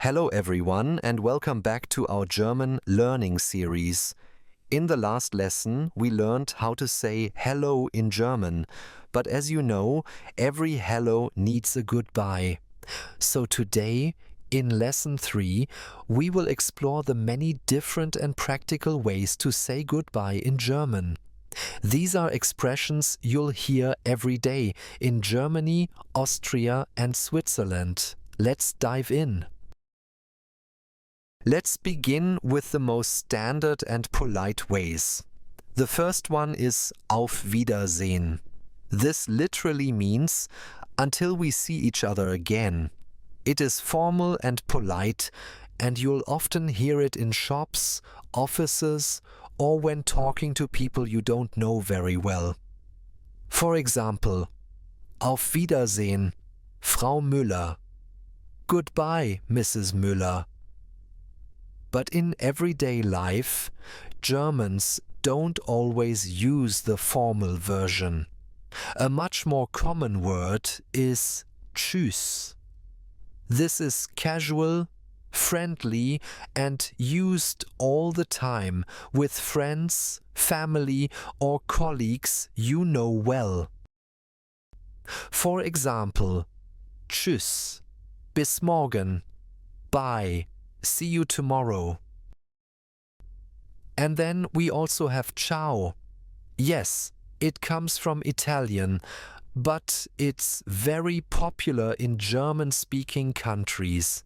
Hello everyone and welcome back to our German learning series. In the last lesson we learned how to say hello in German, but as you know, every hello needs a goodbye. So today, in lesson 3, we will explore the many different and practical ways to say goodbye in German. These are expressions you'll hear every day in Germany, Austria and Switzerland. Let's dive in. Let's begin with the most standard and polite ways. The first one is Auf Wiedersehen. This literally means until we see each other again. It is formal and polite, and you'll often hear it in shops, offices, or when talking to people you don't know very well. For example, Auf Wiedersehen, Frau Müller. Goodbye, Mrs. Müller. But in everyday life, Germans don't always use the formal version. A much more common word is Tschüss. This is casual, friendly, and used all the time with friends, family, or colleagues you know well. For example, Tschüss, bis morgen, bye. See you tomorrow. And then we also have ciao. Yes, it comes from Italian, but it's very popular in German-speaking countries,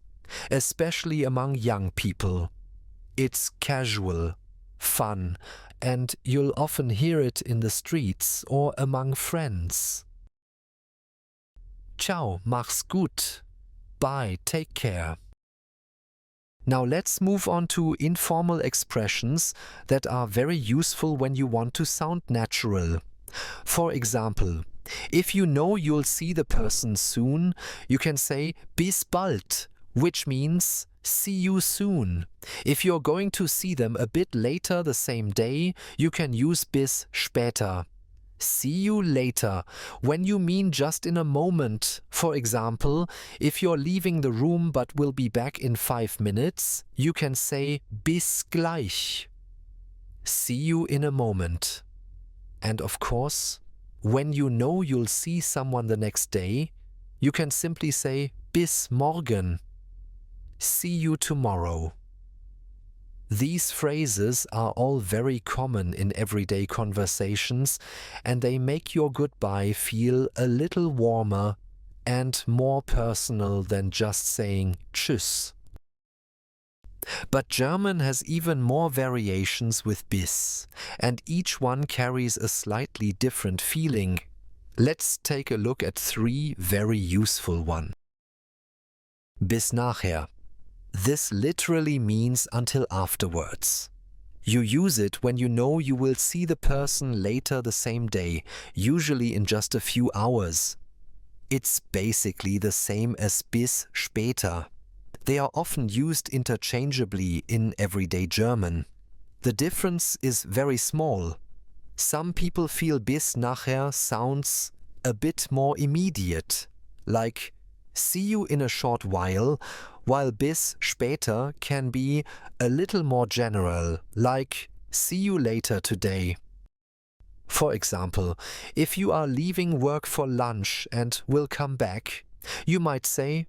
especially among young people. It's casual, fun, and you'll often hear it in the streets or among friends. Ciao, mach's gut. Bye, take care. Now let's move on to informal expressions that are very useful when you want to sound natural. For example, if you know you'll see the person soon, you can say bis bald, which means see you soon. If you're going to see them a bit later the same day, you can use bis später. See you later, when you mean just in a moment. For example, if you're leaving the room but will be back in 5 minutes, you can say bis gleich. See you in a moment. And of course, when you know you'll see someone the next day, you can simply say bis morgen. See you tomorrow. These phrases are all very common in everyday conversations, and they make your goodbye feel a little warmer and more personal than just saying Tschüss. But German has even more variations with bis, and each one carries a slightly different feeling. Let's take a look at 3 very useful ones. Bis nachher. This literally means until afterwards. You use it when you know you will see the person later the same day, usually in just a few hours. It's basically the same as bis später. They are often used interchangeably in everyday German. The difference is very small. Some people feel bis nachher sounds a bit more immediate, like see you in a short while bis später can be a little more general, like see you later today. For example, if you are leaving work for lunch and will come back, you might say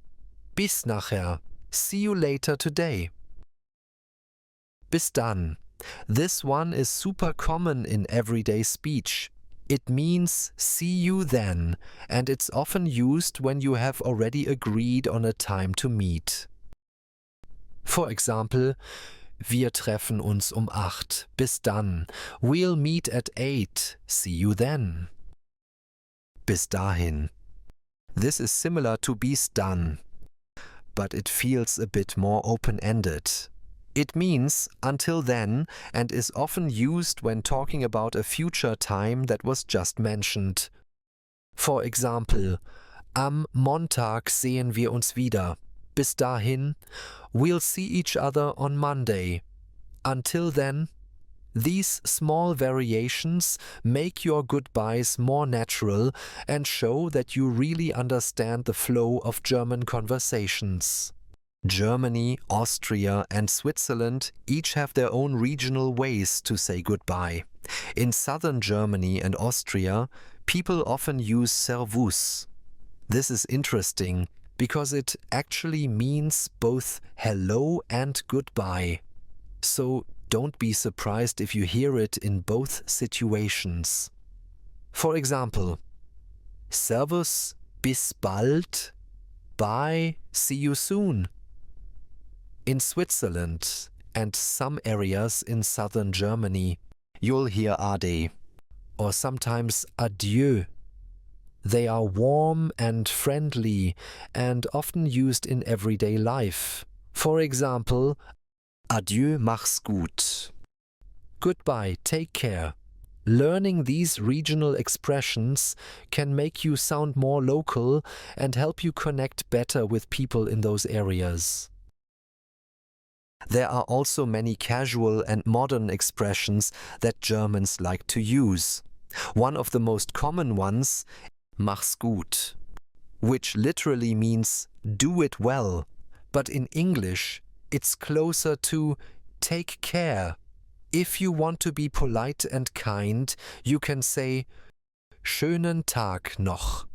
bis nachher, see you later today. Bis dann. This one is super common in everyday speech. It means see you then, and it's often used when you have already agreed on a time to meet. For example, wir treffen uns 8. Bis dann. We'll meet at 8. See you then. Bis dahin. This is similar to bis dann, but it feels a bit more open-ended. It means until then and is often used when talking about a future time that was just mentioned. For example, am Montag sehen wir uns wieder. Bis dahin, we'll see each other on Monday. Until then, these small variations make your goodbyes more natural and show that you really understand the flow of German conversations. Germany, Austria, and Switzerland each have their own regional ways to say goodbye. In southern Germany and Austria, people often use Servus. This is interesting because it actually means both hello and goodbye. So don't be surprised if you hear it in both situations. For example, Servus, bis bald, bye, see you soon. In Switzerland and some areas in southern Germany, you'll hear Ade or sometimes Adieu. They are warm and friendly and often used in everyday life. For example, Adieu, mach's gut. Goodbye, take care. Learning these regional expressions can make you sound more local and help you connect better with people in those areas. There are also many casual and modern expressions that Germans like to use. One of the most common ones, mach's gut, which literally means do it well, but in English it's closer to take care. If you want to be polite and kind, you can say schönen Tag noch,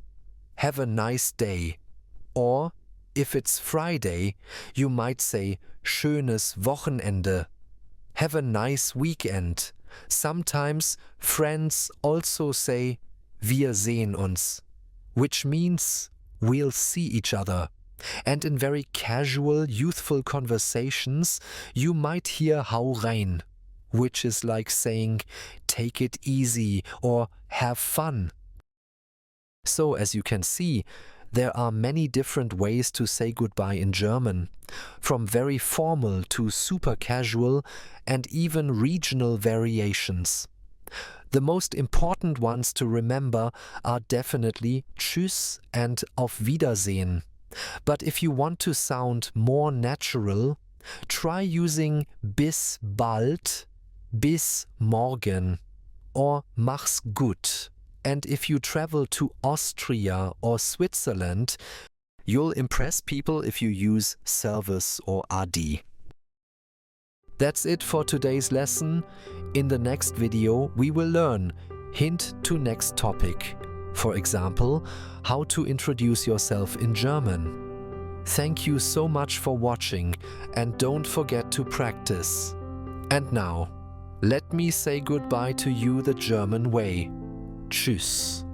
have a nice day, or if it's Friday, you might say schönes Wochenende, have a nice weekend. Sometimes friends also say wir sehen uns, which means we'll see each other. And in very casual, youthful conversations, you might hear hau rein, which is like saying take it easy or have fun. So, as you can see, there are many different ways to say goodbye in German, from very formal to super casual and even regional variations. The most important ones to remember are definitely Tschüss and Auf Wiedersehen. But if you want to sound more natural, try using bis bald, bis morgen, or mach's gut. And if you travel to Austria or Switzerland, you'll impress people if you use Servus or Adi. That's it for today's lesson. In the next video, we will learn hint to next topic. For example, how to introduce yourself in German. Thank you so much for watching and don't forget to practice. And now, let me say goodbye to you the German way. Tschüss.